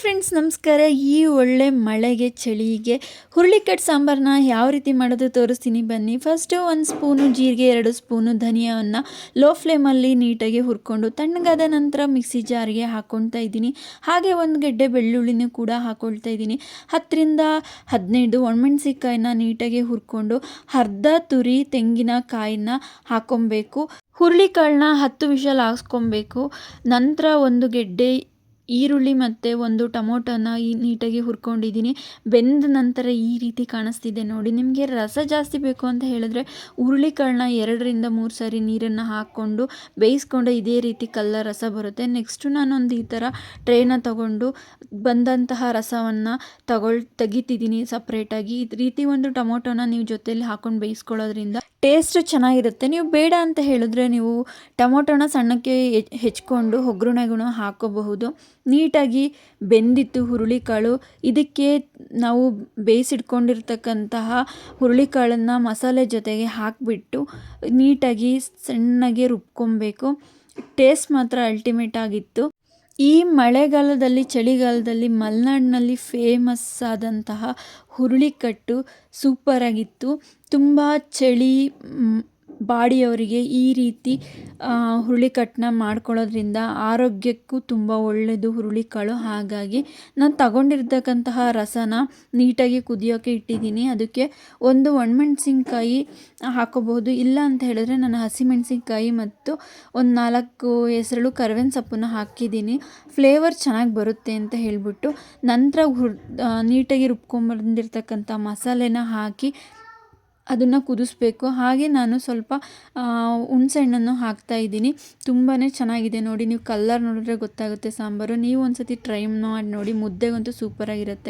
Friends, ನಮಸ್ಕಾರ. ಈ ಒಳ್ಳೆ ಮಳೆಗೆ ಚಳಿಗೆ ಹುರುಳಿಕಾಳು ಸಾಂಬಾರನ್ನ ಯಾವ ರೀತಿ ಮಾಡೋದು ತೋರಿಸ್ತೀನಿ ಬನ್ನಿ. ಫಸ್ಟು 1 ಸ್ಪೂನು ಜೀರಿಗೆ, 2 ಸ್ಪೂನು ಧನಿಯಾವನ್ನು ಲೋ ಫ್ಲೇಮಲ್ಲಿ ನೀಟಾಗಿ ಹುರ್ಕೊಂಡು ತಣ್ಣಗಾದ ನಂತರ ಮಿಕ್ಸಿ ಜಾರಿಗೆ ಹಾಕ್ಕೊಳ್ತಾ ಇದ್ದೀನಿ. ಹಾಗೆ 1 ಗೆಡ್ಡೆ ಬೆಳ್ಳುಳ್ಳಿನೂ ಕೂಡ ಹಾಕ್ಕೊಳ್ತಾ ಇದ್ದೀನಿ. 10ರಿಂದ 15 ಒಣಮೆಣಸಿನ್ಕಾಯಿನ ನೀಟಾಗಿ ಹುರ್ಕೊಂಡು ಅರ್ಧ ತುರಿ ತೆಂಗಿನಕಾಯಿನ ಹಾಕ್ಕೊಬೇಕು. ಹುರುಳಿಕಾಳನ್ನ 10 ವಿಷಲ್ ಹಾಕ್ಸ್ಕೊಬೇಕು. ನಂತರ 1 ಗೆಡ್ಡೆ ಈರುಳ್ಳಿ ಮತ್ತು 1 ಟೊಮೊಟೊನ ನೀಟಾಗಿ ಹುರ್ಕೊಂಡಿದ್ದೀನಿ. ಬೆಂದ ನಂತರ ಈ ರೀತಿ ಕಾಣಿಸ್ತಿದೆ ನೋಡಿ. ನಿಮಗೆ ರಸ ಜಾಸ್ತಿ ಬೇಕು ಅಂತ ಹೇಳಿದ್ರೆ ಹುರುಳಿಕಾಳನ್ನ 2ರಿಂದ 3 ಸಾರಿ ನೀರನ್ನು ಹಾಕ್ಕೊಂಡು ಬೇಯಿಸ್ಕೊಂಡು ಇದೇ ರೀತಿ ರಸ ಬರುತ್ತೆ. ನೆಕ್ಸ್ಟು ನಾನೊಂದು ಈ ಥರ ಟ್ರೇನ ತಗೊಂಡು ಬಂದಂತಹ ರಸವನ್ನು ತೆಗಿತಿದ್ದೀನಿ ಸಪ್ರೇಟಾಗಿ. ಈ ರೀತಿ 1 ಟೊಮೊಟೊನ ನೀವು ಜೊತೆಯಲ್ಲಿ ಹಾಕ್ಕೊಂಡು ಬೇಯಿಸ್ಕೊಳ್ಳೋದ್ರಿಂದ ಟೇಸ್ಟ್ ಚೆನ್ನಾಗಿರುತ್ತೆ. ನೀವು ಬೇಡ ಅಂತ ಹೇಳಿದ್ರೆ ನೀವು ಟೊಮೊಟೊನ ಸಣ್ಣಕ್ಕೆ ಹೆಚ್ಕೊಂಡು ಒಗ್ಗರಣೆಗೂ ಹಾಕೋಬಹುದು. ನೀಟಾಗಿ ಬೆಂದಿತ್ತು ಹುರುಳಿಕಾಳು. ಇದಕ್ಕೆ ನಾವು ಬೇಯಿಸಿಟ್ಕೊಂಡಿರ್ತಕ್ಕಂತಹ ಹುರುಳಿಕಾಳನ್ನು ಮಸಾಲೆ ಜೊತೆಗೆ ಹಾಕಿಬಿಟ್ಟು ನೀಟಾಗಿ ಸಣ್ಣಗೆ ರುಬ್ಕೊಬೇಕು. ಟೇಸ್ಟ್ ಮಾತ್ರ ಅಲ್ಟಿಮೇಟ್ ಆಗಿತ್ತು. ಈ ಮಳೆಗಾಲದಲ್ಲಿ, ಚಳಿಗಾಲದಲ್ಲಿ ಮಲೆನಾಡಿನಲ್ಲಿ ಫೇಮಸ್ ಆದಂತಹ ಹುರುಳಿಕಟ್ಟು ಸೂಪರಾಗಿತ್ತು. ತುಂಬ ಚಳಿ ಬಾಡಿಯವರಿಗೆ ಈ ರೀತಿ ಹುರುಳಿಕಟ್ಟನ್ನ ಮಾಡ್ಕೊಳ್ಳೋದ್ರಿಂದ ಆರೋಗ್ಯಕ್ಕೂ ತುಂಬ ಒಳ್ಳೆಯದು ಹುರುಳಿಕಾಳು. ಹಾಗಾಗಿ ನಾನು ತಗೊಂಡಿರ್ತಕ್ಕಂತಹ ರಸನ ನೀಟಾಗಿ ಕುದಿಯೋಕ್ಕೆ ಇಟ್ಟಿದ್ದೀನಿ. ಅದಕ್ಕೆ 1 ಒಣಮೆಣಸಿನ್ಕಾಯಿ ಹಾಕೋಬಹುದು. ಇಲ್ಲ ಅಂತ ಹೇಳಿದ್ರೆ ನಾನು ಹಸಿಮೆಣಸಿನ್ಕಾಯಿ ಮತ್ತು 4 ಹೆಸರು ಕರಿಬೇವಿನ ಸೊಪ್ಪನ್ನು ಹಾಕಿದ್ದೀನಿ. ಫ್ಲೇವರ್ ಚೆನ್ನಾಗಿ ಬರುತ್ತೆ ಅಂತ ಹೇಳಿಬಿಟ್ಟು ನಂತರ ನೀಟಾಗಿ ರುಬ್ಕೊಂಬಂದಿರ್ತಕ್ಕಂಥ ಮಸಾಲೆನ ಹಾಕಿ ಅದನ್ನು ಕುದಿಸ್ಬೇಕು. ಹಾಗೆ ನಾನು ಸ್ವಲ್ಪ ಹುಣಸೆಹಣ್ಣನ್ನು ಹಾಕ್ತಾಯಿದ್ದೀನಿ. ತುಂಬಾ ಚೆನ್ನಾಗಿದೆ ನೋಡಿ. ನೀವು ಕಲರ್ ನೋಡಿದ್ರೆ ಗೊತ್ತಾಗುತ್ತೆ ಸಾಂಬಾರು. ನೀವು ಒಂದ್ಸತಿ ಟ್ರೈ ಮಾಡಿ ನೋಡಿ. ಮುದ್ದೆಗಂತೂ ಸೂಪರಾಗಿರುತ್ತೆ.